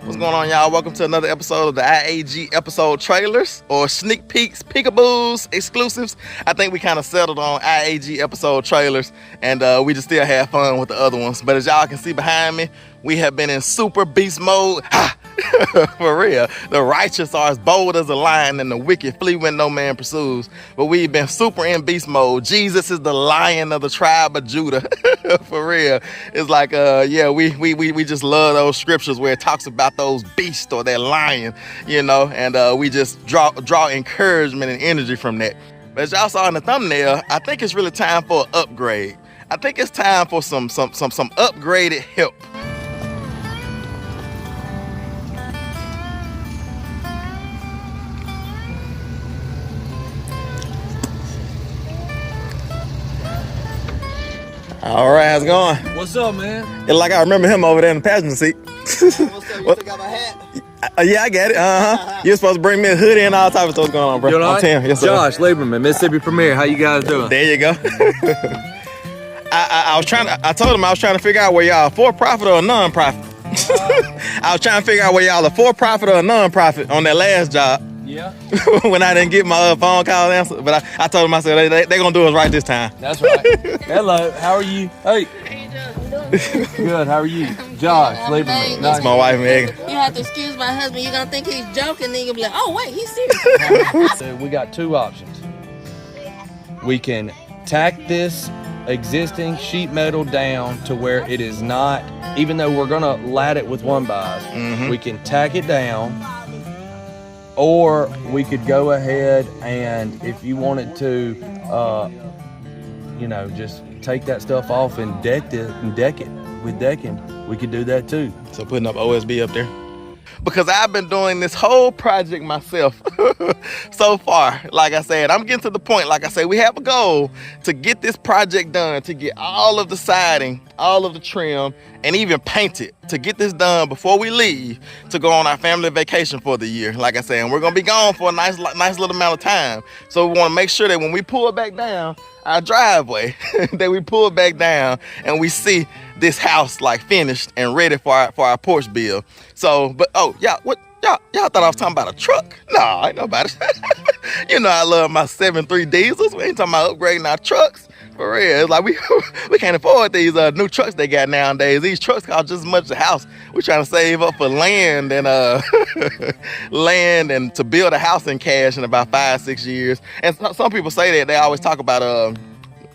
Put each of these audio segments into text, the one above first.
What's going on, y'all? Welcome to another episode of the I.A.G episode trailers or sneak peeks, peekaboos, exclusives. I think we kind of settled on I.A.G episode trailers, and we just still have fun with the other ones. But as y'all can see behind me, we have been in super beast mode. Ha! For real. The righteous are as bold as a lion, and the wicked flee when no man pursues. But we've been super in beast mode. Jesus is the lion of the tribe of Judah. For real. It's like, we just love those scriptures where it talks about those beasts or that lion, and we just draw encouragement and energy from that. But as y'all saw in the thumbnail, I think it's really time for an upgrade. I think it's time for some upgraded help. All right, how's it going? What's up, man? It's like I remember him over there in the passenger seat. What's up? You took out my hat? Yeah, I got it. You're supposed to bring me a hoodie and all types of stuff going on, bro. You know I'm Tim. Yes, sir. Josh Lieberman, Mississippi Premier. How you guys doing? There you go. I told him I was trying to figure out where y'all for-profit or non-profit. I was trying to figure out where y'all are for-profit or non-profit on that last job. Yeah. When I didn't get my phone call answer, but I told them, I said, they're going to do us right this time. That's right. Hello, how are you? Hey. Good, how are you? Josh Lieberman. That's my wife, Megan. You have to excuse my husband. You're going to think he's joking, then you'll be like, oh, wait, he's serious. So we got two options. We can tack this existing sheet metal down to where it is not, even though we're going to lat it with one buys, we can tack it down. Or we could go ahead and, if you wanted to, just take that stuff off and deck it with decking. We could do that too. So putting up OSB up there. Because I've been doing this whole project myself so far. Like I said, I'm getting to the point, like I said, we have a goal to get this project done, to get all of the siding, all of the trim, and even paint it, to get this done before we leave to go on our family vacation for the year. Like I said, and we're going to be gone for a nice little amount of time. So we want to make sure that when we pull back down our driveway, that we pull back down and we see this house like finished and ready for our porch build. So, but y'all thought I was talking about a truck? No, ain't nobody. I love my 7.3 diesels. We ain't talking about upgrading our trucks. For real, it's like we can't afford these new trucks they got nowadays. These trucks cost just as much as a house. We're trying to save up for land and to build a house in cash in about 5-6 years. And some people say that they always talk about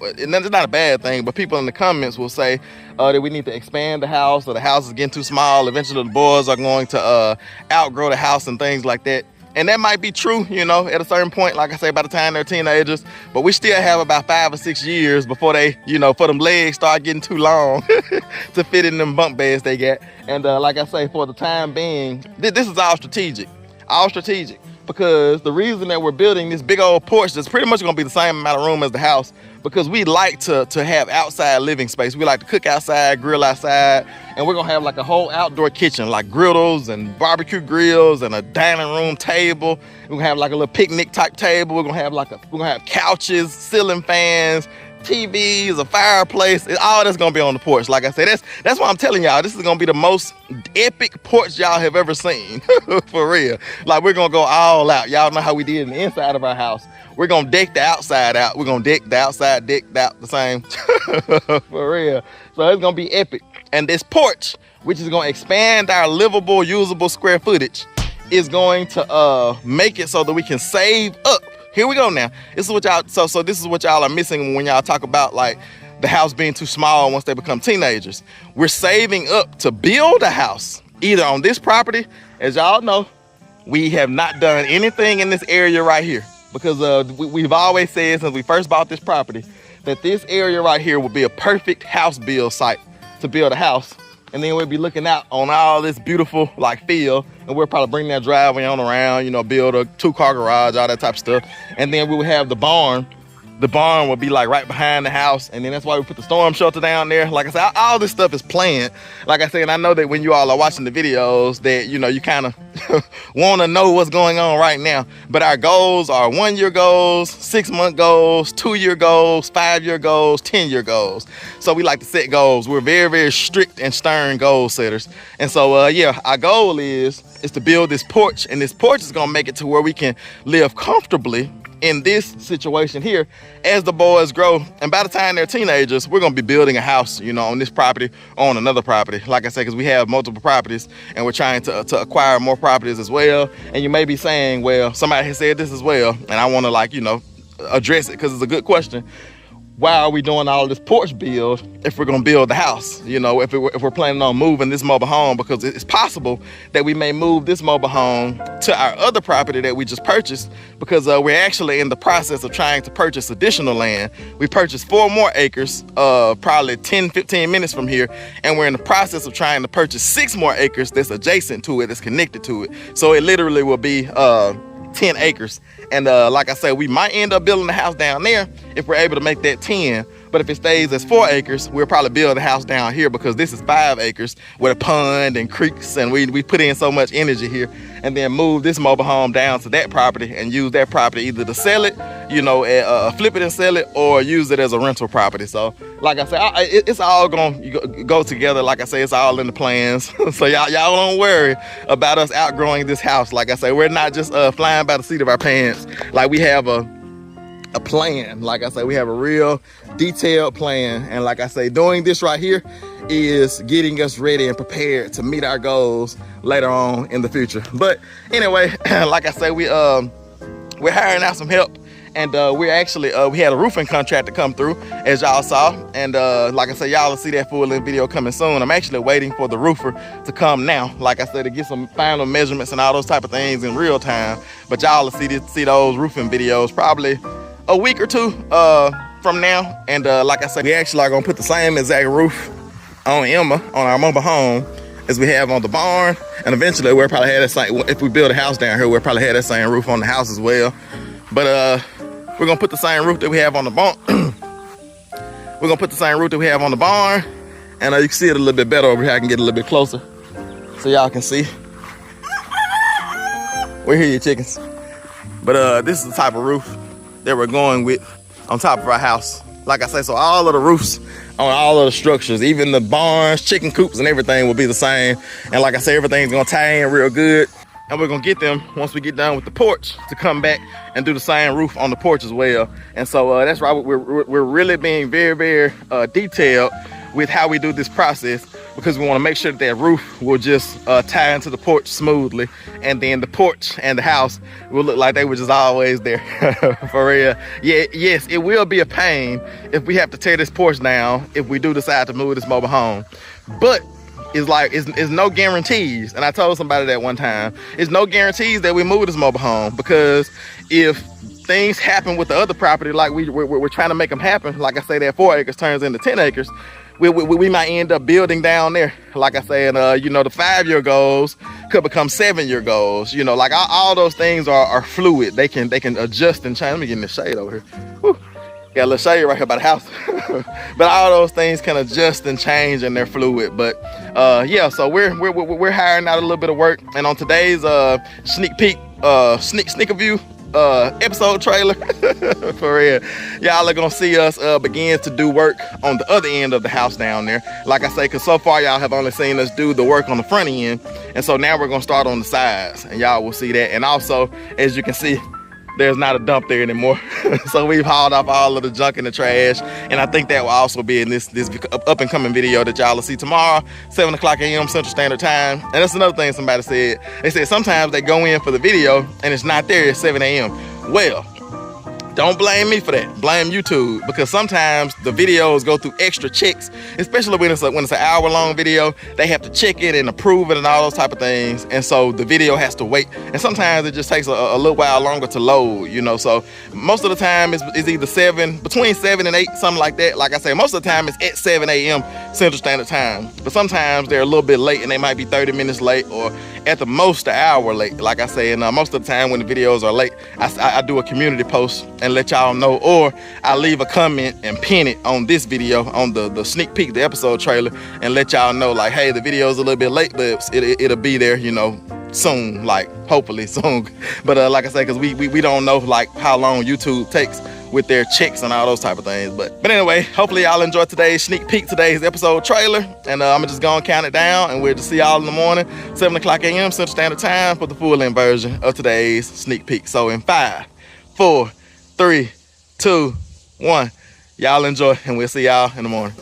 and it's not a bad thing, but people in the comments will say that we need to expand the house, or the house is getting too small. Eventually the boys are going to outgrow the house and things like that. And that might be true, at a certain point, like I say, by the time they're teenagers. But we still have about 5 or 6 years before they, for them legs start getting too long to fit in them bunk beds they got. And like I say, for the time being, this is all strategic. Because the reason that we're building this big old porch that's pretty much going to be the same amount of room as the house, because we like to have outside living space. We like to cook outside, grill outside, and we're going to have like a whole outdoor kitchen, like griddles and barbecue grills and a dining room table. We're going to have like a little picnic type table. We're going to have couches, ceiling fans, TVs, a fireplace. All that's gonna be on the porch. Like I said, that's why I'm telling y'all, this is gonna be the most epic porch y'all have ever seen. For real. Like, we're gonna go all out. Y'all know how we did in the inside of our house. We're gonna deck the outside out. We're gonna deck the outside, decked out the same. For real. So it's gonna be epic. And this porch, which is gonna expand our livable, usable square footage, is going to make it so that we can save up. Here we go now. This is what y'all, so this is what y'all are missing when y'all talk about like the house being too small once they become teenagers. We're saving up to build a house either on this property. As y'all know, we have not done anything in this area right here. because we've always said since we first bought this property that this area right here would be a perfect house build site to build a house. And then we'll be looking out on all this beautiful like field, and we'll probably bring that driveway on around, you know, build a 2-car garage, all that type of stuff. And then we would have the barn. The barn would be like right behind the house, and then that's why we put the storm shelter down there. Like I said, all this stuff is planned. Like I said, and I know that when you all are watching the videos that, you know, you kind of want to know what's going on right now. But our goals are 1-year goals, 6-month goals, 2-year goals, 5-year goals, 10-year goals. So we like to set goals. We're very, very strict and stern goal setters. And so, yeah, our goal is to build this porch, and this porch is gonna make it to where we can live comfortably in this situation here as the boys grow. And by the time they're teenagers, we're gonna be building a house, you know, on this property or on another property. Like I said, because we have multiple properties and we're trying to acquire more properties as well. And you may be saying, well, somebody has said this as well, and I want to, like, you know, address it because it's a good question. Why are we doing all this porch build if we're gonna build the house? You know, if we're planning on moving this mobile home, because it's possible that we may move this mobile home to our other property that we just purchased, because we're actually in the process of trying to purchase additional land. We purchased 4 more acres, probably 10, 15 minutes from here, and we're in the process of trying to purchase 6 more acres that's adjacent to it, that's connected to it. So it literally will be 10 acres. And like I said, we might end up building the house down there if we're able to make that 10. But if it stays as 4 acres, we'll probably build the house down here, because this is 5 acres with a pond and creeks, and we put in so much energy here. And then move this mobile home down to that property and use that property either to sell it, you know, flip it and sell it, or use it as a rental property. So like I said, it's all gonna go together. Like I say, it's all in the plans. So y'all don't worry about us outgrowing this house. Like I say, we're not just flying by the seat of our pants. Like, we have a plan. Like I say, we have a real detailed plan. And like I say, doing this right here is getting us ready and prepared to meet our goals later on in the future. But anyway, like I say, we're hiring out some help, and we're actually we had a roofing contractor come through, as y'all saw. And like I said, y'all will see that full length video coming soon. I'm actually waiting for the roofer to come now, like I said, to get some final measurements and all those type of things in real time. But y'all will see those roofing videos probably a week or 2 from now. And like I said, we actually are gonna put the same exact roof on Emma, on our mobile home, as we have on the barn. And eventually we'll probably have that same, if we build a house down here, we'll probably have that same roof on the house as well. But we're gonna put the same roof that we have on the barn. We're gonna put the same roof that we have on the barn. And you can see it a little bit better over here. I can get a little bit closer so y'all can see. We're here, you chickens. But this is the type of roof that we're going with on top of our house. Like I say, so all of the roofs on all of the structures, even the barns, chicken coops, and everything will be the same. And like I say, everything's gonna tie in real good. And we're gonna get them, once we get done with the porch, to come back and do the same roof on the porch as well. And so that's why we're really being very, very detailed with how we do this process, because we want to make sure that that roof will just tie into the porch smoothly, and then the porch and the house will look like they were just always there. For real. Yeah, yes, it will be a pain if we have to tear this porch down if we do decide to move this mobile home. But it's no guarantees. And I told somebody that one time, it's no guarantees that we move this mobile home, because if things happen with the other property, like we're trying to make them happen, like I say, that 4 acres turns into 10 acres, we might end up building down there. Like I said, you know, the 5-year goals could become 7-year goals. You know, like all those things are fluid. They can adjust and change. Let me get in the shade over here. Whew. Got a little shade right here by the house. But all those things can adjust and change, and they're fluid. But yeah, so we're hiring out a little bit of work. And on today's sneak peek, sneak view episode trailer, for real, y'all are gonna see us begin to do work on the other end of the house down there. Like I say, because so far y'all have only seen us do the work on the front end, and so now we're gonna start on the sides, and y'all will see that. And also, as you can see, there's not a dump there anymore. So we've hauled off all of the junk and the trash, and I think that will also be in this up and coming video that y'all will see tomorrow, 7 o'clock a.m. Central Standard Time. And that's another thing somebody said. They said sometimes they go in for the video and it's not there at 7 a.m. Well, don't blame me for that. Blame YouTube, because sometimes the videos go through extra checks, especially when it's an hour-long video. They have to check it and approve it and all those type of things, and so the video has to wait. And sometimes it just takes a little while longer to load, you know. So most of the time it's either between 7 and 8, something like that. Like I say, most of the time it's at 7 a.m. Central Standard Time, but sometimes they're a little bit late, and they might be 30 minutes late, or at the most an hour late. Like I say, and most of the time when the videos are late, I do a community post and let y'all know, or I leave a comment and pin it on this video, on the sneak peek, the episode trailer, and let y'all know, like, hey, the video's a little bit late, but it'll be there, you know, soon, like hopefully soon. But like I say, because we don't know like how long YouTube takes with their checks and all those type of things. But anyway, hopefully y'all enjoyed today's sneak peek, today's episode trailer, and I'm just gonna count it down, and we'll just see y'all in the morning, 7 o'clock a.m. Central Standard Time, for the full-length version of today's sneak peek. So in 5, 4, 3, 2, 1, y'all enjoy, and we'll see y'all in the morning.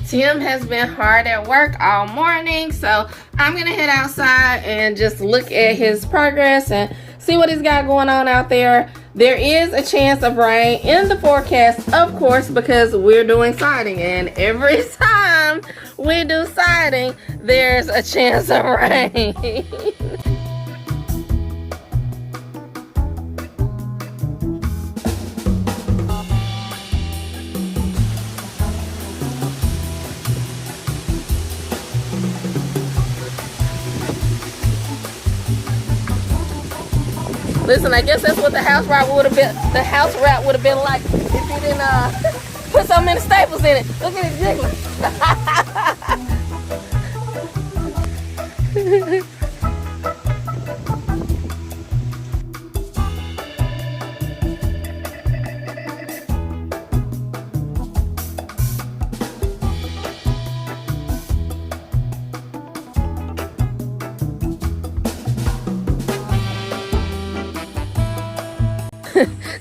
Tim has been hard at work all morning, so I'm gonna head outside and just look at his progress and see what he's got going on out there. There is a chance of rain in the forecast, of course, because we're doing siding, and every time we do siding, there's a chance of rain. Listen, I guess that's what the house wrap would have been. The house wrap would have been like if you didn't put so many staples in it. Look at it jiggling.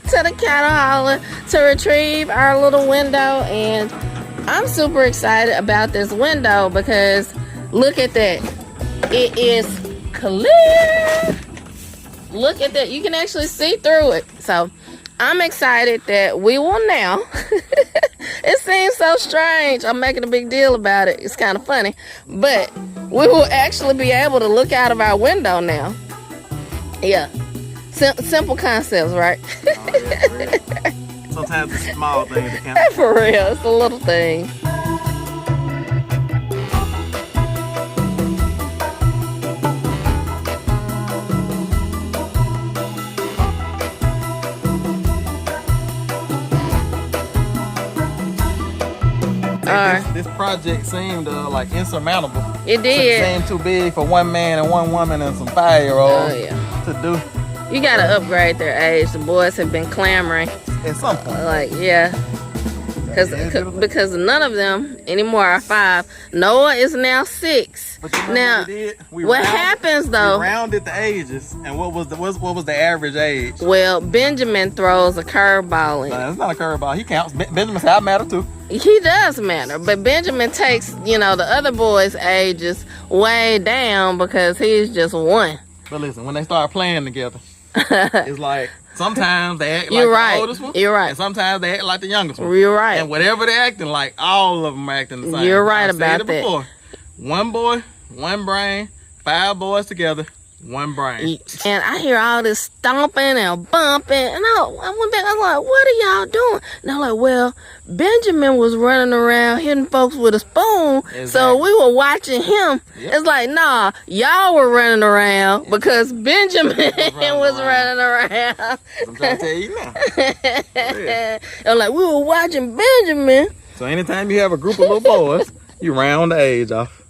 To the cattle hauler to retrieve our little window, and I'm super excited about this window because look at that, it is clear. Look at that, you can actually see through it. So I'm excited that we will now it seems so strange, I'm making a big deal about it, it's kind of funny, but we will actually be able to look out of our window now. Yeah. Simple concepts, right? Sometimes it's small things that count. For real, it's the little things. This project seemed like insurmountable. It did. It seemed too big for one man and one woman and some 5-year-olds to do. You gotta upgrade their age. The boys have been clamoring. At some point. Like, yeah. Because none of them anymore are 5. Noah is now 6. But you know now, what we did? what happens though? We rounded the ages, and what was the average age? Well, Benjamin throws a curveball in. No, it's not a curveball. He counts. Benjamin said I matter too. He does matter, but Benjamin takes, the other boys' ages way down because he's just 1. But listen, when they start playing together, it's like sometimes they act like the oldest one. You're right. And sometimes they act like the youngest one. You're right. And whatever they're acting like, all of them are acting the same. You're right I've about said it before. 1 boy, 1 brain, 5 boys together, 1 brain. And I hear all this stomping and bumping, and I went back, I was like, what are y'all doing? And I'm like, well, Benjamin was running around hitting folks with a spoon, so we were watching him. Yep. It's like, nah, y'all were running around because Benjamin was running around. I'm trying to tell you now. Yeah. I'm like, we were watching Benjamin. So anytime you have a group of little boys, you round the age off.